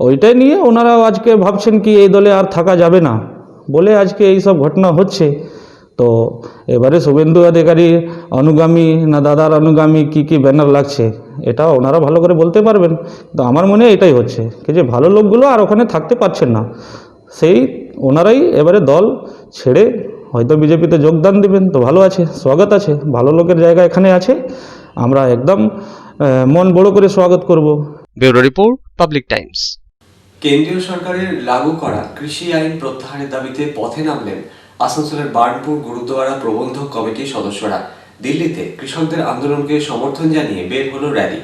ওইটাই নিয়ে ওনারা আজকে ভাবছেন কি এই দলে আর থাকা যাবে না বলে আজকে এই সব ঘটনা হচ্ছে। তো এবারে শুভেন্দু অধিকারী অনুগামী না দাদার অনুগামী কি কি ব্যানার লাগছে এটা ওনারা ভালো করে বলতে পারবেন। তো আমার মনে এটাই হচ্ছে কি যে ভালো লোকগুলো আর ওখানে থাকতে পারছেন না, সেই ওনারাই এবারে দল ছেড়ে হয়তো বিজেপিতে যোগদান দিবেন। তো ভালো আছে, স্বাগত আছে, ভালো লোকের জায়গা এখানে আছে, আমরা একদম মন বড় করে স্বাগত করব। Bureau report, public Times. কেন্দ্রীয় সরকারের লাগু করা কৃষি আইন প্রত্যাহারের দাবিতে পথে নামলেন আসানসোলের বার্নপুর গুরুদ্বারা প্রবন্ধক কমিটির সদস্যরা। দিল্লিতে কৃষকদের আন্দোলনকে সমর্থন জানিয়ে বের হলো র্যালি।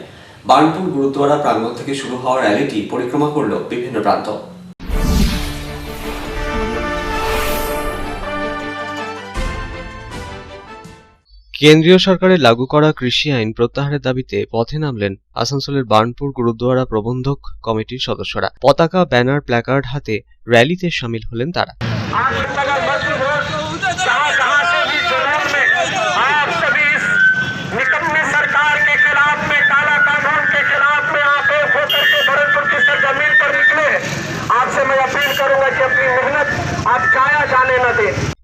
বার্নপুর গুরুদ্বারা প্রাঙ্গণ থেকে শুরু হওয়া র্যালিটি পরিক্রমা করল বিভিন্ন প্রান্ত। কেন্দ্রীয় সরকারের লাগু করা কৃষি আইন প্রত্যাহারের দাবিতে পথে নামলেন আসানসোলের বার্নপুর গুরুদ্বারা প্রবন্ধক কমিটির সদস্যরা। পতাকা, ব্যানার, প্ল্যাকার্ড হাতে র্যালিতে সামিল হলেন তারা।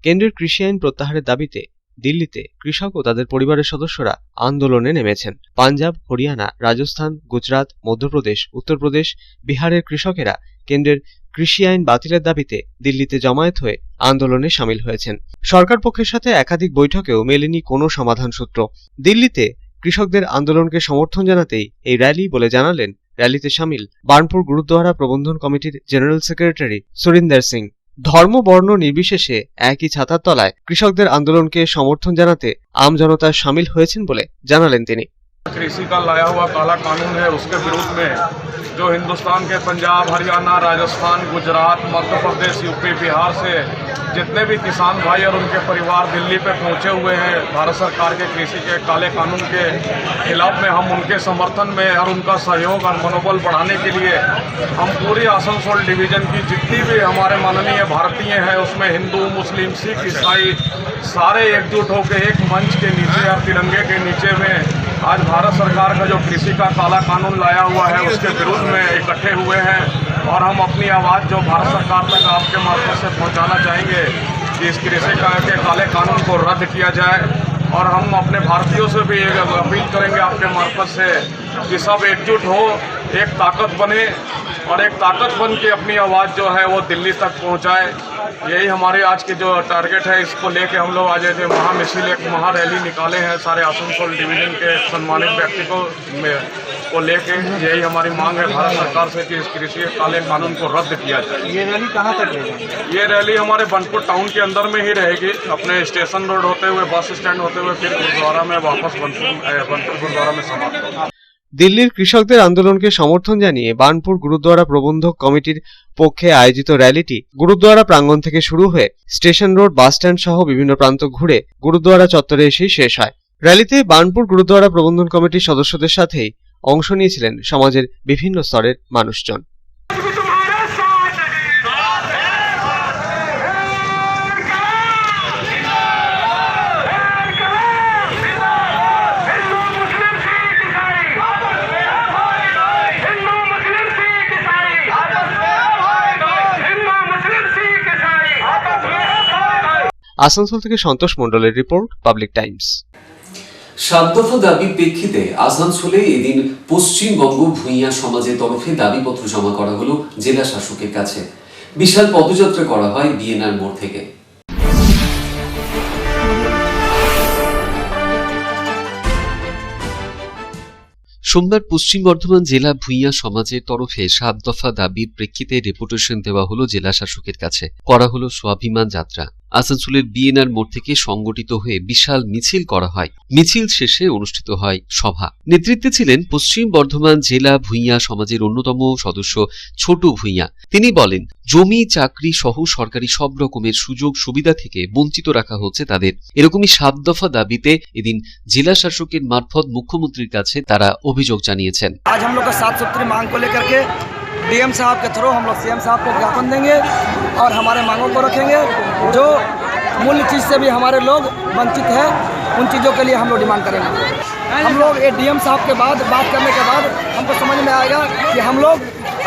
কেন্দ্রের কৃষি আইন প্রত্যাহারের দাবিতে দিল্লিতে কৃষক ও তাদের পরিবারের সদস্যরা আন্দোলনে নেমেছেন। পাঞ্জাব, হরিয়ানা, রাজস্থান, গুজরাট, মধ্যপ্রদেশ, উত্তরপ্রদেশ, বিহারের কৃষকেরা কেন্দ্রের কৃষি আইন বাতিলের দাবিতে দিল্লিতে জমায়েত হয়ে আন্দোলনে সামিল হয়েছেন। সরকার পক্ষের সাথে একাধিক বৈঠকেও মেলেনি কোনো সমাধান সূত্র। দিল্লিতে কৃষকদের আন্দোলনকে সমর্থন জানাতেই এই র্যালি বলে জানালেন র্যালিতে সামিল বার্নপুর গুরুদ্বারা প্রবন্ধন কমিটির জেনারেল সেক্রেটারি সুরিন্দর সিং। ধর্ম, বর্ণ নির্বিশেষে একই ছাতার তলায় কৃষকদের আন্দোলনকে সমর্থন জানাতে আম জনতা সামিল হয়েছেন বলে জানালেন তিনি। कृषि का लाया हुआ काला कानून है, उसके विरोध में जो हिंदुस्तान के पंजाब, हरियाणा, राजस्थान, गुजरात, मध्य प्रदेश, यूपी, बिहार से जितने भी किसान भाई और उनके परिवार दिल्ली पे पहुंचे हुए हैं भारत सरकार के कृषि के काले कानून के खिलाफ में, हम उनके समर्थन में और उनका सहयोग और मनोबल बढ़ाने के लिए हम पूरी आसनसोल डिवीजन की जितनी भी हमारे माननीय भारतीय हैं उसमें हिंदू, मुस्लिम, सिख, ईसाई सारे एकजुट होकर एक मंच के नीचे और तिरंगे के नीचे में आज भारत सरकार का जो कृषि का काला कानून लाया हुआ है उसके विरुद्ध में इकट्ठे हुए हैं और हम अपनी आवाज़ जो भारत सरकार तक आपके मार्फत से पहुंचाना चाहेंगे कि इस कृषि के काले कानून को रद्द किया जाए। और हम अपने भारतीयों से भी एक अपील करेंगे आपके मार्फत से कि सब एकजुट हो, एक ताकत बने और एक ताकत बन के अपनी आवाज़ जो है वो दिल्ली तक पहुंचाए। यही हमारे आज के जो टारगेट है, इसको लेके हम लोग आज एक महामिছিল एक महारैली निकाले हैं सारे आसनसोल डिवीज़न के सम्मानित व्यक्ति को लेके। यही हमारी मांग है भारत सरकार से कि इस कृषि काले कानून को रद्द किया जाए। ये रैली कहाँ तक रहेगी? ये रैली हमारे बनपुर टाउन के अंदर में ही रहेगी, अपने स्टेशन रोड होते हुए बस स्टैंड होते हुए फिर गुरुद्वारा में वापस बनपुर गुरुद्वारा में समाप्त होगा। দিল্লির কৃষকদের আন্দোলনকে সমর্থন জানিয়ে বার্নপুর গুরুদ্বারা প্রবন্ধক কমিটির পক্ষে আয়োজিত র্যালিটি গুরুদ্বারা প্রাঙ্গণ থেকে শুরু হয়ে স্টেশন রোড বাস স্ট্যান্ড সহ বিভিন্ন প্রান্ত ঘুরে গুরুদ্বারা চত্বরে এসেই শেষ হয়। র্যালিতে বার্নপুর গুরুদ্বারা প্রবন্ধন কমিটির সদস্যদের সাথেই অংশ নিয়েছিলেন সমাজের বিভিন্ন স্তরের মানুষজন। আসানসোল থেকে সন্তোষ মণ্ডলের রিপোর্ট, পাবলিক টাইমস। 7 দফা দাবির প্রেক্ষিতে আসানসোলে এদিন পশ্চিমবঙ্গ ভূঁইয়া সমাজের তরফে দাবিপত্র জমা করা হলো জেলা শাসকের কাছে। বিশাল পদযাত্রা করা হয় বিএনআর মোড় থেকে। সোমবার পশ্চিম বর্ধমান জেলা ভূঁইয়া সমাজের তরফে 7 দফা দাবির প্রেক্ষিতে ডেপুটেশন দেওয়া হলো জেলা শাসকের কাছে। করা হলো স্বাভিমান যাত্রা। আসানসোলের বিএনআর মোড় থেকে সংগঠিত হয়ে বিশাল মিছিল করা হয়। মিছিল শেষে অনুষ্ঠিত হয় সভা। নেতৃত্বে ছিলেন পশ্চিম বর্ধমান জেলা ভূঁইয়া সমাজের অন্যতম সদস্য ছোটু ভূঁইয়া। তিনি বলেন, জমি চাকরি সহ সরকারি সব রকমের সুযোগ সুবিধা থেকে বঞ্চিত রাখা হচ্ছে তাদের। এরকমই 7 দফা দাবিতে এদিন জেলা শাসকের মারফত মুখ্যমন্ত্রীর কাছে তারা অভিযোগ জানিয়েছেন। आज हम लोग का 7 सूत्री मांग को लेकर के डीएम साहब के थ्रू हम लोग सीएम साहब को ज्ञापन देंगे और हमारे मांगों को रखेंगे। जो मूल्य चीज़ से भी हमारे लोग वंचित हैं, उन चीज़ों के लिए हम लोग डिमांड करेंगे। हम लोग ये डीएम साहब के बाद बात करने के बाद हमको समझ में आएगा कि हम लोग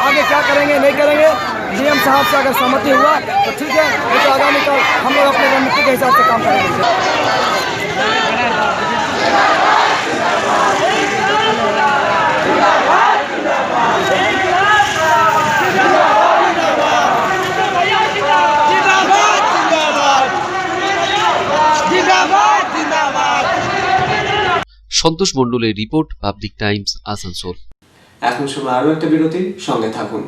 आगे क्या करेंगे नहीं करेंगे। डीएम साहब से अगर सहमति हुआ तो ठीक है, नहीं तो आगामी कल हम लोग अपने रणनीति के हिसाब से काम करेंगे। সন্তোষ মণ্ডলের রিপোর্ট, পাবলিক টাইমস, আসানসোল। এখন সময় আরো একটা বিরতির, সঙ্গে থাকুন।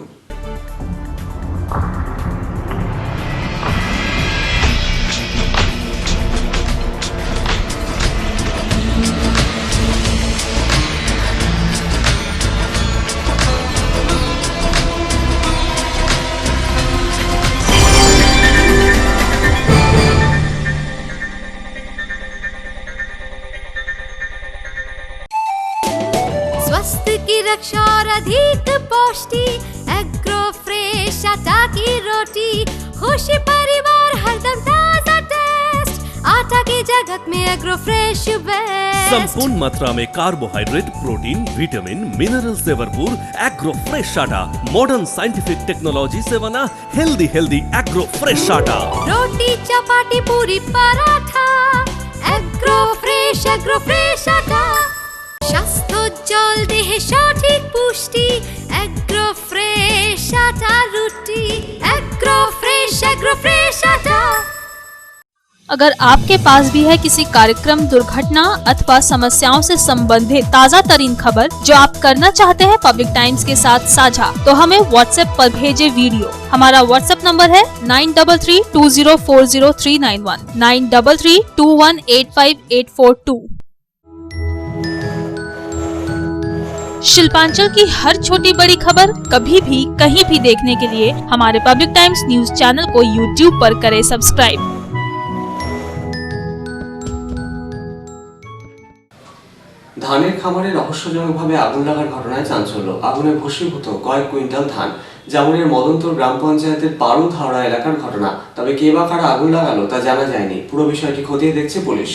स्वास्थ्य की रक्षा और अधिक पौष्टि, एग्रो फ्रेश आटा की रोटी, खुशी परिवार हरदम ताजा टेस्ट, आटा की जगत में एग्रो फ्रेश बेस्ट। संपूर्ण मात्रा में कार्बोहाइड्रेट, प्रोटीन, विटामिन, मिनरल से भरपूर एग्रो फ्रेश आटा मॉडर्न साइंटिफिक टेक्नोलॉजी से बना हेल्दी एग्रो फ्रेश आटा। रोटी चपाटी पूरी पराठा, एग्रो फ्रेश आटा। স্বাস্থ্যোজ্জ্বল দেহে সঠিক পুষ্টি, এগ্রো ফ্রেশ আটা রুটি, এগ্রো ফ্রেশ আটা। अगर आपके पास भी है किसी कार्यक्रम, दुर्घटना अथवा समस्याओं से संबंधित ताज़ा तरीन खबर जो आप करना चाहते हैं पब्लिक टाइम्स के साथ साझा, तो हमें व्हाट्सएप पर भेजे वीडियो। हमारा व्हाट्सएप नंबर है 9332040391, 9332185842। शिल्पांचल की हर छोटी बड़ी खबर कभी भी कहीं भी देखने के लिए हमारे पब्लिक टाइम्स न्यूज चैनल को यूट्यूब पर करें सब्सक्राइब। ধানের খামারে রহস্যজনকভাবে আগুন লাগার ঘটনায় চাঞ্চল্য। আগুনে ভস্মীভূত কয়েক কুইন্টাল ধান। জামুনের মদনতর গ্রাম পঞ্চায়েতের পারু ধাওড়া এলাকার ঘটনা। তবে কে বা কারা আগুন লাগালো তা জানা যায়নি। পুরো বিষয়টি খতিয়ে দেখছে পুলিশ।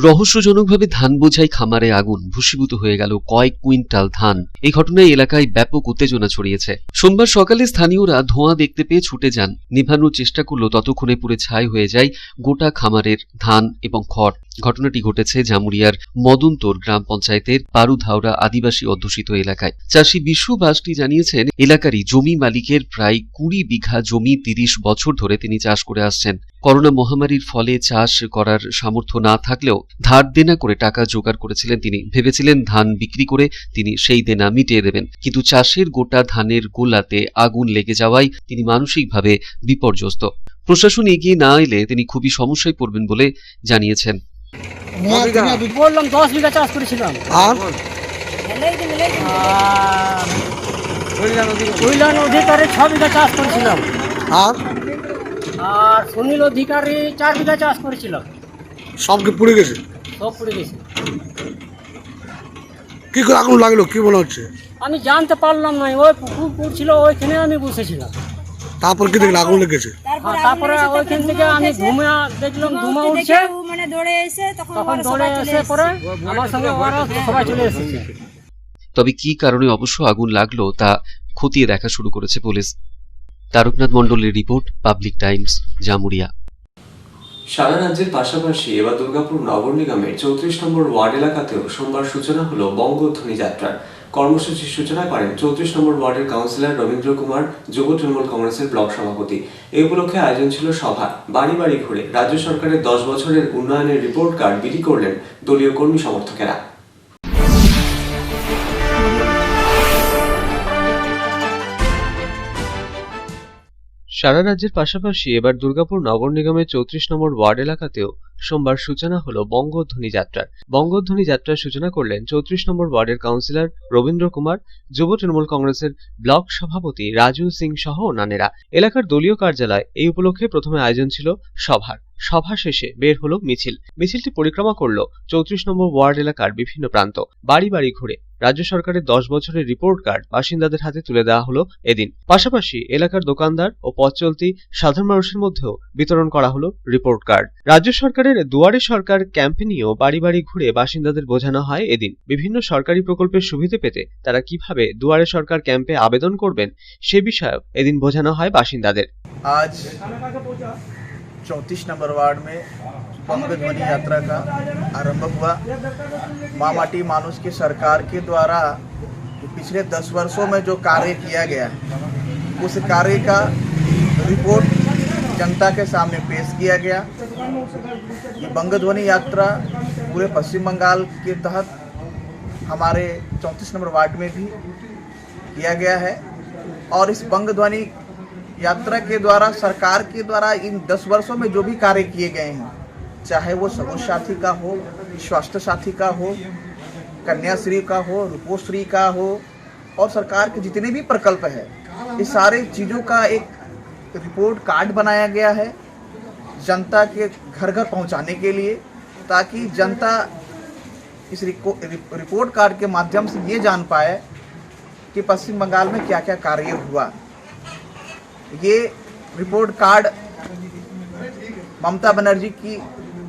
রহস্যজনকভাবে ধান বোঝাই খামারে আগুন, ভূষীভূত হয়ে গেল কয়েক কুইন্টাল ধান। এই ঘটনায় এলাকায় ব্যাপক উত্তেজনা ছড়িয়েছে। সোমবার সকালে স্থানীয়রা ধোঁয়া দেখতে পেয়ে ছুটে যান। নিভানোর চেষ্টা করল, ততক্ষণে পুড়ে ছাই হয়ে যায় গোটা খামারের ধান এবং খড়। ঘটনাটি ঘটেছে জামুরিয়ার মদনতোর গ্রাম পঞ্চায়েতের পারুধাওড়া আদিবাসী অধ্যুষিত এলাকায়। চাষী বিশু বাসটি জানিয়েছেন, এলাকারই জমি মালিকের প্রায় 20 বিঘা জমি 30 বছর ধরে তিনি চাষ করে আসছেন। করোনা মহামারীর ফলে চাষ করার সামর্থ্য না থাকলেও ধার দেনা করে টাকা জোগাড় করেছিলেন তিনি। ভেবেছিলেন ধান বিক্রি করে তিনি সেই দেনা মিটিয়ে দেবেন, কিন্তু চাষের গোটা ধানের গোলাতে আগুন লেগে যাওয়ায় তিনি মানসিকভাবে বিপর্যস্ত। প্রশাসন এগিয়ে না এলে তিনি খুবই সমস্যায় পড়বেন বলে জানিয়েছেন। বললাম 10 বিঘা চাষ করেছিলাম, আর কৈলান অধিকারী 6 বিঘা চাষ করেছিলাম, আর সুনীল অধিকারী 4 বিঘা চাষ করেছিলাম। সব কি পুড়ে গেছে? সব পুড়ে গেছে। কি করে আগুন লাগলো, কি মনে হচ্ছে? আমি জানতে পারলাম না, ওই পুকুর পুড়ছিল, ওইখানে আমি বসেছিলাম। তারপর কি দেখলে আগুন লেগেছে? তারপরে ওইখান থেকে আমি দেখলাম ধুমা উঠছে, মানে দৌড়ে এসে তখন দৌড়ে এসে পরে আমার সঙ্গে ওরা সবাই চলে এসেছে। তবে কি কারণে অবশ্য আগুন লাগলো তা খতিয়ে দেখা শুরু করেছে পুলিশ। তারকনাথ মণ্ডলের রিপোর্ট, পাবলিক টাইমস, জামুরিয়া। সারা রাজ্যের পাশাপাশি এবার দুর্গাপুর নগর নিগমের 34 নম্বর ওয়ার্ড এলাকাতেও সোমবার সূচনা হলো বঙ্গধ্বনি যাত্রার। কর্মসূচির সূচনা করেন 34 নম্বর ওয়ার্ডের কাউন্সিলর রবীন্দ্র কুমার, যুব তৃণমূল কংগ্রেসের ব্লক সভাপতি। এই উপলক্ষে আয়োজন ছিল সভা। বাড়ি বাড়ি ঘুরে রাজ্য সরকারের 10 বছরের উন্নয়নের রিপোর্ট কার্ড বিলি করলেন দলীয় কর্মী সমর্থকেরা। সারা রাজ্যের পাশাপাশি এবার দুর্গাপুর নগর নিগমের 34 নম্বর ওয়ার্ড এলাকাতেও সোমবার সূচনা হলো বঙ্গধ্বনি যাত্রার। বঙ্গধ্বনি যাত্রার সূচনা করলেন 34 নম্বর ওয়ার্ডের কাউন্সিলর রবীন্দ্র কুমার, যুব তৃণমূল কংগ্রেসের ব্লক সভাপতি রাজু সিং সহ অন্যান্যরা। এলাকার দলীয় কার্যালয় এই উপলক্ষে প্রথমে আয়োজন ছিল সভার। সভা শেষে বের হলো মিছিল। মিছিলটি পরিক্রমা করলো 34 নম্বর ওয়ার্ড এলাকার বিভিন্ন প্রান্ত। বাড়ি বাড়ি ঘুরে রাজ্য সরকারের 10 বছরের রিপোর্ট কার্ড বাসিন্দাদের হাতে তুলে দেওয়া হলো এদিন। পাশাপাশি এলাকার দোকানদার ও পথ চলতি সাধারণ মানুষের মধ্যেও বিতরণ করা হলো রিপোর্ট কার্ড। রাজ্য সরকারের দুয়ারে সরকার ক্যাম্পেইনেও বাড়ি বাড়ি ঘুরে বাসিন্দাদের বোঝানো হয় এদিন। বিভিন্ন সরকারি প্রকল্পের সুবিধা পেতে তারা কিভাবে দুয়ারে সরকার ক্যাম্পে আবেদন করবেন সে বিষয়েও এদিন বোঝানো হয় বাসিন্দাদের। आज 34 नंबर वार्ड में बंगध्वनि यात्रा का आरंभ हुआ। माँ माटी मानुष की सरकार के द्वारा पिछले 10 वर्षों में जो कार्य किया गया उस कार्य का रिपोर्ट जनता के सामने पेश किया गया। ये बंगध्वनि यात्रा पूरे पश्चिम बंगाल के तहत हमारे 34 नंबर वार्ड में भी किया गया है और इस बंगध्वनि यात्रा के द्वारा सरकार के द्वारा इन 10 वर्षों में जो भी कार्य किए गए हैं, चाहे वो सबुज साथी का हो, स्वास्थ्य साथी का हो, कन्याश्री का हो, रूपोश्री का हो और सरकार के जितने भी प्रकल्प है, इस सारे चीज़ों का एक रिपोर्ट कार्ड बनाया गया है जनता के घर घर पहुंचाने के लिए, ताकि जनता इस रिपोर्ट कार्ड के माध्यम से ये जान पाए कि पश्चिम बंगाल में क्या क्या कार्य हुआ। ये रिपोर्ट कार्ड ममता बनर्जी की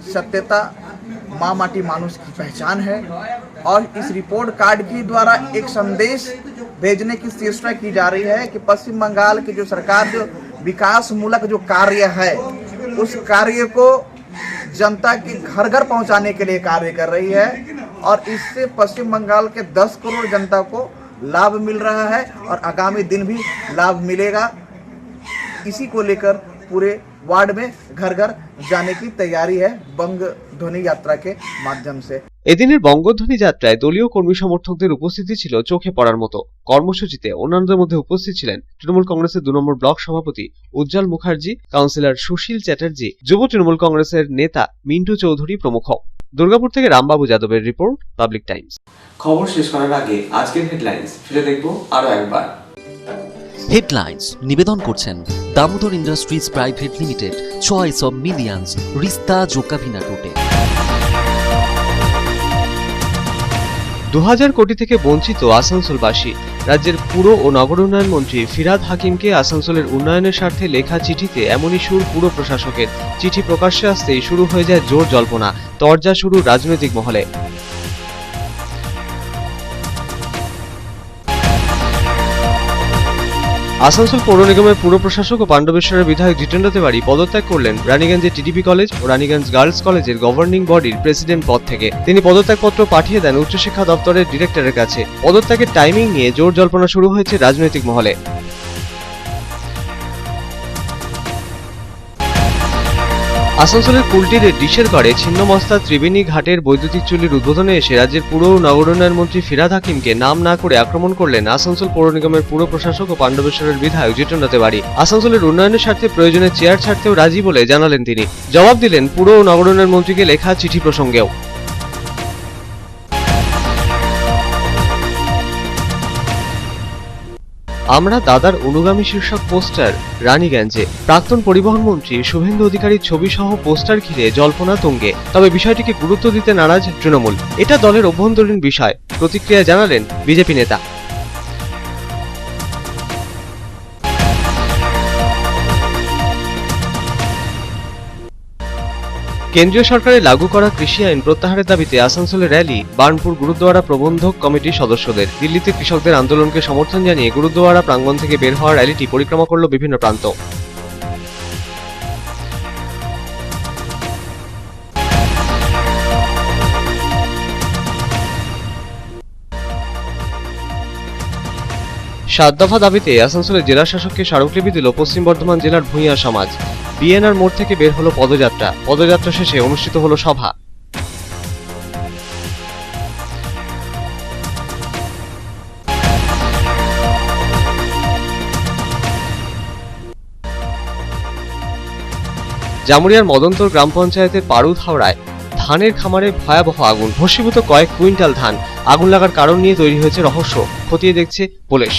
सत्यता, माँ माटी मानुष की पहचान है और इस रिपोर्ट कार्ड के द्वारा एक संदेश भेजने की चेष्टा की जा रही है कि पश्चिम बंगाल की जो सरकार जो विकास मूलक जो कार्य है उस कार्य को जनता के घर घर पहुंचाने के लिए कार्य कर रही है और इससे पश्चिम बंगाल के 10 करोड़ जनता को लाभ मिल रहा है और आगामी दिन भी लाभ मिलेगा। इसी को लेकर पूरे वार्ड में घर घर जाने की तैयारी है बंगध्वनि यात्रा के माध्यम से। এদিনের বঙ্গধ্বনি যাত্রায় দলীয় কর্মী সমর্থকদের উপস্থিতি ছিল চোখে পড়ার মতো। কর্মসূচিতে অন্যান্যদের মধ্যে উপস্থিত ছিলেন তৃণমূল কংগ্রেসের 2 নম্বর ব্লক সভাপতি উজ্জ্বল মুখার্জি, কাউন্সিলর সুশীল চ্যাটার্জি, যুব তৃণমূল কংগ্রেসের নেতা মিন্টু চৌধুরী প্রমুখ। দুর্গাপুর থেকে রামবাবু যাদবের রিপোর্ট, পাবলিক টাইমস। খবর শেষ করার আগে আজকের হেডলাইন্স ফিরে দেখব আরো একবার। হেডলাইন্স নিবেদন করছেন Damodar industries private limited, choice of millions, রিস্তা জোকাভিনা রোডে। 2000 কোটি থেকে বঞ্চিত আসানসোলবাসী। রাজ্যের পুর ও নগর উন্নয়ন মন্ত্রী ফিরহাদ হাকিমকে আসানসোলের উন্নয়নের স্বার্থে লেখা চিঠিতে এমনই সুর পুর প্রশাসকের। চিঠি প্রকাশ্যে আসতেই শুরু হয়ে যায় জোর জল্পনা, তরজা শুরু রাজনৈতিক মহলে। আসানসোল পৌর নিগমের পুর প্রশাসক ও পাণ্ডবেশ্বরের বিধায়ক জিতেন্দ্র তিওয়ারি পদত্যাগ করলেন রানীগঞ্জের টিটিপি কলেজ ও রানীগঞ্জ গার্লস কলেজের গভর্নিং বডির প্রেসিডেন্ট পদ থেকে। তিনি পদত্যাগপত্র পাঠিয়ে দেন উচ্চশিক্ষা দপ্তরের ডিরেক্টরের কাছে। পদত্যাগের টাইমিং নিয়ে জোর জল্পনা শুরু হয়েছে রাজনৈতিক মহলে। আসানসোলের কুলটির ডিশের গড়ে ছিন্নমস্তা ত্রিবেণী ঘাটের বৈদ্যুতিক চুল্লির উদ্বোধনে এসে রাজ্যের পুর ও নগর উন্নয়ন মন্ত্রী ফিরহাদ হাকিমকে নাম না করে আক্রমণ করলেন আসানসোল পৌর নিগমের পুর প্রশাসক ও পাণ্ডবেশ্বরের বিধায়ক জিতেন্দ্র তিওয়ারি। আসানসোলের উন্নয়নের স্বার্থে প্রয়োজনে চেয়ার ছাড়তেও রাজি বলে জানালেন তিনি। জবাব দিলেন পুর ও নগর উন্নয়ন মন্ত্রীকে লেখা চিঠি প্রসঙ্গেও। আমরা দাদার অনুগামী শীর্ষক পোস্টার রানীগঞ্জে। প্রাক্তন পরিবহন মন্ত্রী শুভেন্দু অধিকারীর ছবি সহ পোস্টার ঘিরে জল্পনা তুঙ্গে। তবে বিষয়টিকে গুরুত্ব দিতে নারাজ তৃণমূল। এটা দলের অভ্যন্তরীণ বিষয়, প্রতিক্রিয়া জানালেন বিজেপি নেতা। কেন্দ্রীয় সরকারের লাগু করা কৃষি আইন প্রত্যাহারের দাবিতে আসানসোলে র্যালি বার্নপুর গুরুদ্বারা প্রবন্ধক কমিটির সদস্যদের। দিল্লিতে কৃষকদের আন্দোলনকে সমর্থন জানিয়ে গুরুদ্বারা প্রাঙ্গণ থেকে বের হওয়া র্যালিটি পরিক্রমা করল বিভিন্ন প্রান্ত। সাত দফা দাবিতে আসানসোলের জেলা শাসককে স্মারকলিপি দিল পশ্চিম বর্ধমান জেলার ভূঁইয়া সমাজ। বিএনআর মোড় থেকে বের হলো পদযাত্রা। পদযাত্রা শেষে অনুষ্ঠিত হলো সভা। জামুরিয়ার মদন্তর গ্রাম পঞ্চায়েতের পারুদ হাওড়ায় ধানের খামারে ভয়াবহ আগুন। ভস্মীভূত কয়েক কুইন্টাল ধান। আগুন লাগার কারণ নিয়ে তৈরি হয়েছে রহস্য, খতিয়ে দেখছে পুলিশ।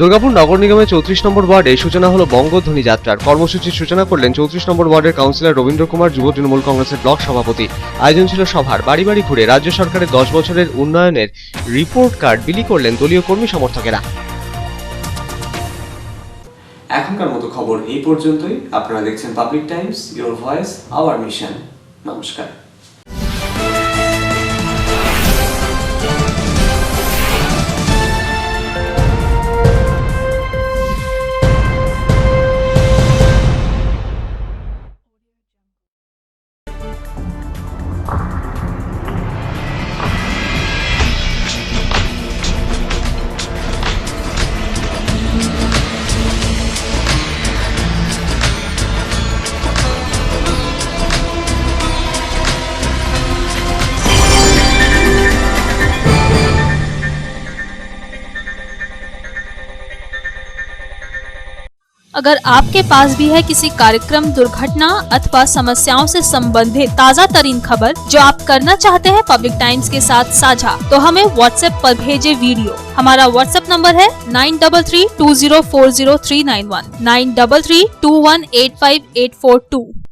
দুর্গাপুর নগর নিগমের 34 নম্বর ওয়ার্ডে সূচনা হলো বঙ্গধ্বনি যাত্রার। কর্মসূচির সূচনা করলেন 34 নম্বর ওয়ার্ডের কাউন্সিলর রবীন্দ্র কুমার, যুব তৃণমূল কংগ্রেসের ব্লক সভাপতি। আয়োজন ছিল সভার। বাড়ি বাড়ি ঘুরে রাজ্য সরকারের 10 বছরের উন্নয়নের রিপোর্ট কার্ড বিলি করলেন দলীয় কর্মী সমর্থকেরা। এখনকার মতো খবর এই পর্যন্তই। আপনারা দেখছেন public Times, your voice hour mission. নমস্কার। अगर आपके पास भी है किसी कार्यक्रम, दुर्घटना अथवा समस्याओं से संबंधित ताज़ा तरीन खबर जो आप करना चाहते हैं पब्लिक टाइम्स के साथ साझा, तो हमें व्हाट्सएप पर भेजे वीडियो। हमारा व्हाट्सएप नंबर है 9332040391 9332185842।